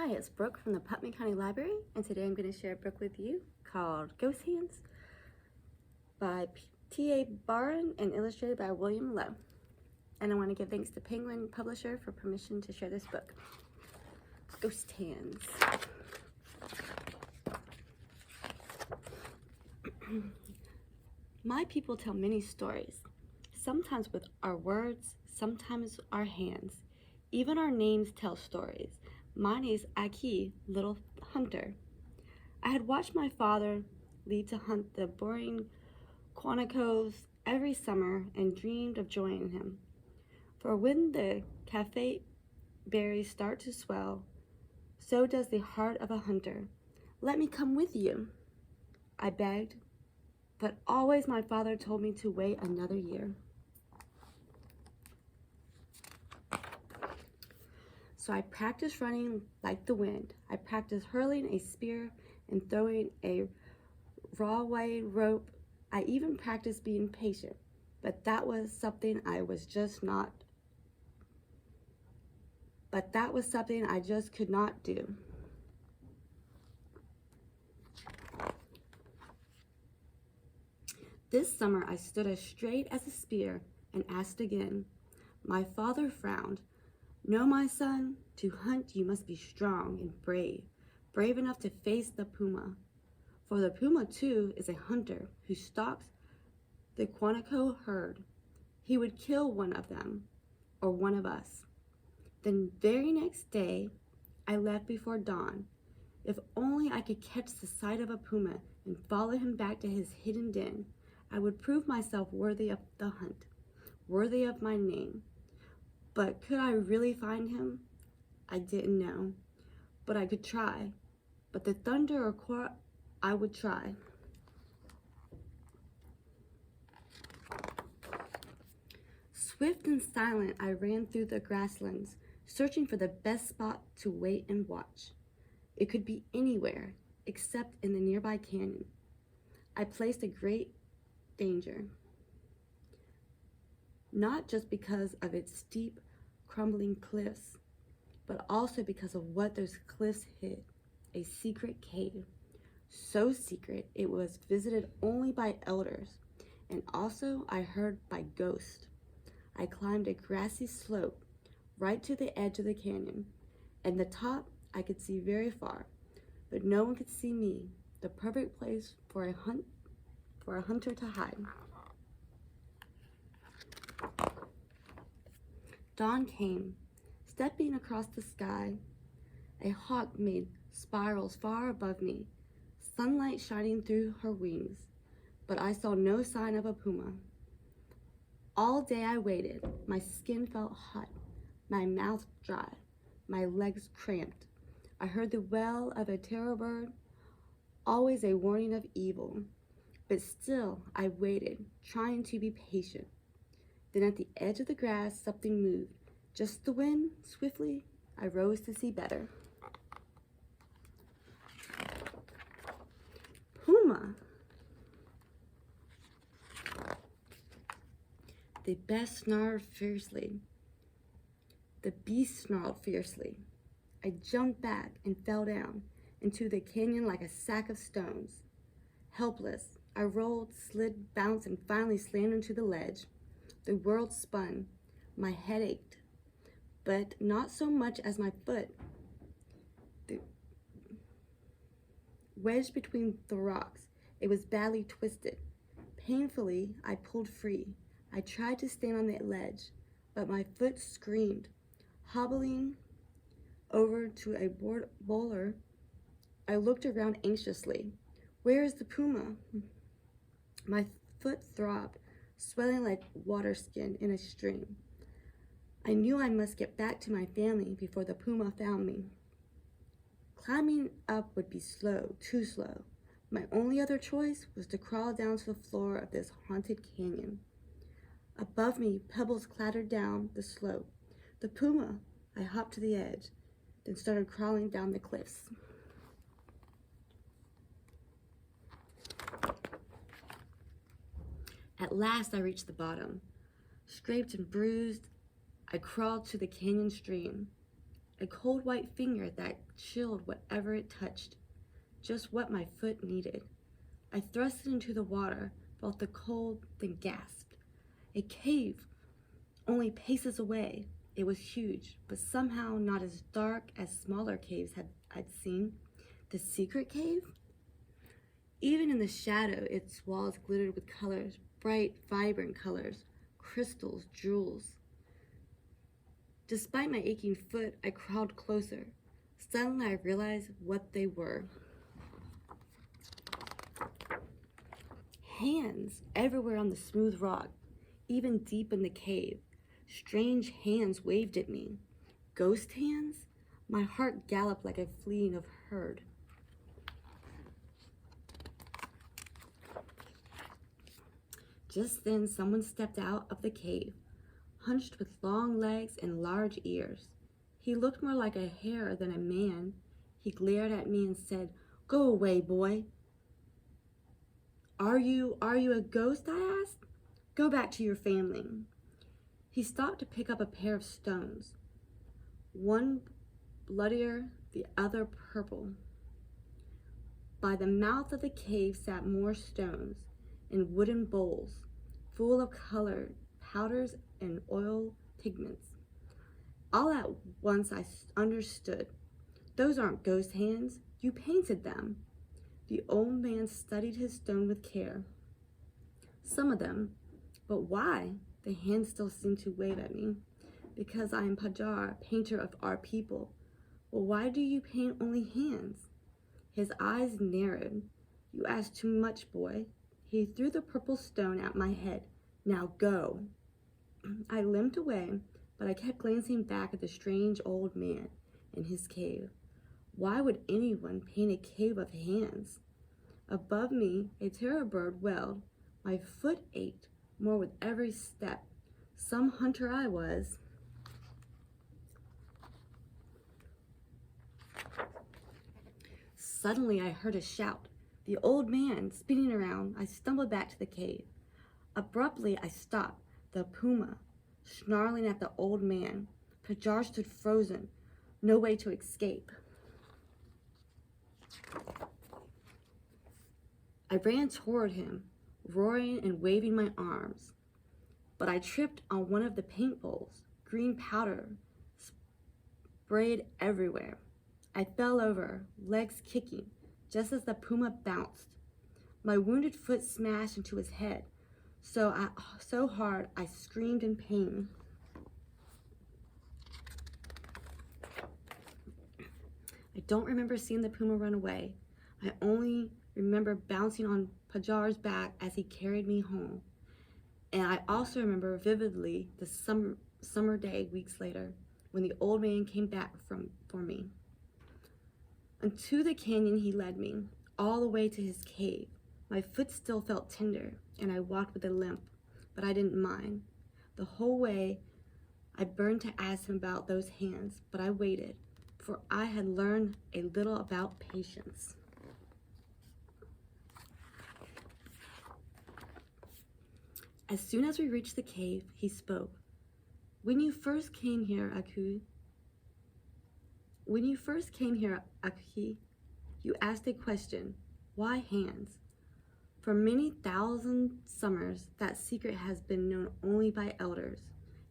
Hi, it's Brooke from the Putnam County Library, and today I'm going to share a book with you called Ghost Hands by T.A. Barron and illustrated by William Lowe. And I want to give thanks to Penguin Publisher for permission to share this book. Ghost Hands. My people tell many stories, sometimes with our words, sometimes our hands. Even our names tell stories. Mine is Aki, Little Hunter. I had watched my father leave to hunt the boring Quanticos every summer and dreamed of joining him. For when the cafe berries start to swell, so does the heart of a hunter. Let me come with you, I begged, but always my father told me to wait another year. So I practiced running like the wind. I practiced hurling a spear and throwing a raw-weight rope. I even practiced being patient, but that was something I just could not do. This summer I stood as straight as a spear and asked again. My father frowned. No, my son, to hunt you must be strong and brave enough to face the puma. For the puma, too, is a hunter who stalks the Quantico herd. He would kill one of them, or one of us. The very next day, I left before dawn. If only I could catch the sight of a puma and follow him back to his hidden den, I would prove myself worthy of the hunt, worthy of my name. But could I really find him? I didn't know, but I could try. But the thunder or quar I would try. Swift and silent, I ran through the grasslands, searching for the best spot to wait and watch. It could be anywhere, except in the nearby canyon. I placed a great danger, not just because of its steep, crumbling cliffs, but also because of what those cliffs hid, a secret cave. So secret, it was visited only by elders, and also I heard by ghosts. I climbed a grassy slope right to the edge of the canyon, and the top I could see very far, but no one could see me, the perfect place for a hunter to hide. Dawn came, stepping across the sky. A hawk made spirals far above me, sunlight shining through her wings, but I saw no sign of a puma. All day I waited. My skin felt hot, my mouth dry, my legs cramped. I heard the wail of a terror bird, always a warning of evil, but still I waited, trying to be patient. Then at the edge of the grass, something moved. Just the wind, swiftly, I rose to see better. Puma! The beast snarled fiercely. I jumped back and fell down into the canyon like a sack of stones. Helpless, I rolled, slid, bounced, and finally slammed into the ledge. The world spun. My head ached, but not so much as my foot. Wedged between the rocks, it was badly twisted. Painfully, I pulled free. I tried to stand on the ledge, but my foot screamed. Hobbling over to a boulder, I looked around anxiously. Where is the puma? My foot throbbed, swelling like water skin in a stream. I knew I must get back to my family before the puma found me. Climbing up would be slow, too slow. My only other choice was to crawl down to the floor of this haunted canyon. Above me, pebbles clattered down the slope. The puma! I hopped to the edge, then started crawling down the cliffs. At last I reached the bottom. Scraped and bruised, I crawled to the canyon stream. a cold white finger that chilled whatever it touched, just what my foot needed. I thrust it into the water, felt the cold, then gasped. A cave, only paces away. It was huge, but somehow not as dark as smaller caves I'd seen. The secret cave? Even in the shadow, its walls glittered with colors, bright, vibrant colors, crystals, jewels. Despite my aching foot, I crawled closer. Suddenly, I realized what they were. Hands everywhere on the smooth rock, even deep in the cave. Strange hands waved at me. Ghost hands? My heart galloped like a fleeing of herd. Just then, someone stepped out of the cave, hunched with long legs and large ears. He looked more like a hare than a man. He glared at me and said, "Go away, boy." Are you a ghost?" I asked. "Go back to your family." He stopped to pick up a pair of stones, one bloodier, the other purple. By the mouth of the cave sat more stones in wooden bowls, full of colored powders and oil pigments. All at once I understood. Those aren't ghost hands. You painted them. The old man studied his stone with care. Some of them, but why? The hands still seemed to wave at me. Because I am Pajar, painter of our people. Well, why do you paint only hands? His eyes narrowed. You ask too much, boy. He threw the purple stone at my head. Now go. I limped away, but I kept glancing back at the strange old man in his cave. Why would anyone paint a cave of hands? Above me, a terror bird wailed. My foot ached more with every step. Some hunter I was. Suddenly I heard a shout. The old man spinning around. I stumbled back to the cave. Abruptly I stopped. The puma, snarling at the old man. Pajar stood frozen. No way to escape. I ran toward him, roaring and waving my arms. But I tripped on one of the paint bowls. Green powder sprayed everywhere. I fell over, legs kicking, just as the puma bounced. My wounded foot smashed into his head, so hard I screamed in pain. I don't remember seeing the puma run away. I only remember bouncing on Pajar's back as he carried me home. And I also remember vividly the summer day weeks later when the old man came back for me. Into the canyon he led me, all the way to his cave. My foot still felt tender, and I walked with a limp, but I didn't mind. The whole way, I burned to ask him about those hands, but I waited, for I had learned a little about patience. As soon as we reached the cave, he spoke. When you first came here, Aku, you asked a question. Why hands? For many thousand summers, that secret has been known only by elders,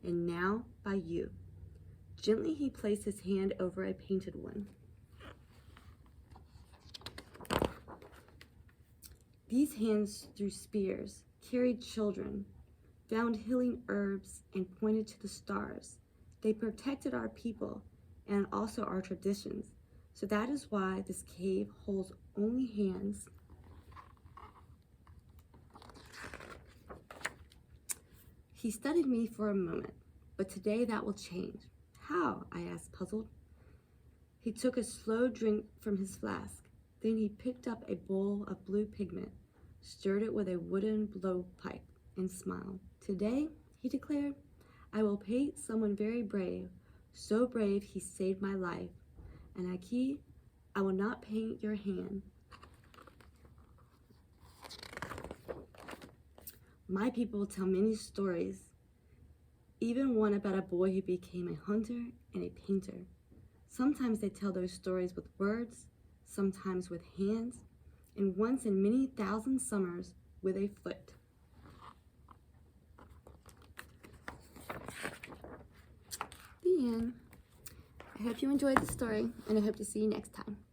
and now by you. Gently, he placed his hand over a painted one. These hands threw spears, carried children, found healing herbs, and pointed to the stars. They protected our people and also our traditions. So that is why this cave holds only hands. He studied me for a moment, but today that will change. How? I asked, puzzled. He took a slow drink from his flask. Then he picked up a bowl of blue pigment, stirred it with a wooden blowpipe, and smiled. Today, he declared, I will paint someone very brave, so brave he saved my life. And Aki, I will not paint your hand. My people tell many stories, even one about a boy who became a hunter and a painter. Sometimes they tell those stories with words, sometimes with hands, and once in many thousand summers with a foot. The end. I hope you enjoyed the story, and I hope to see you next time.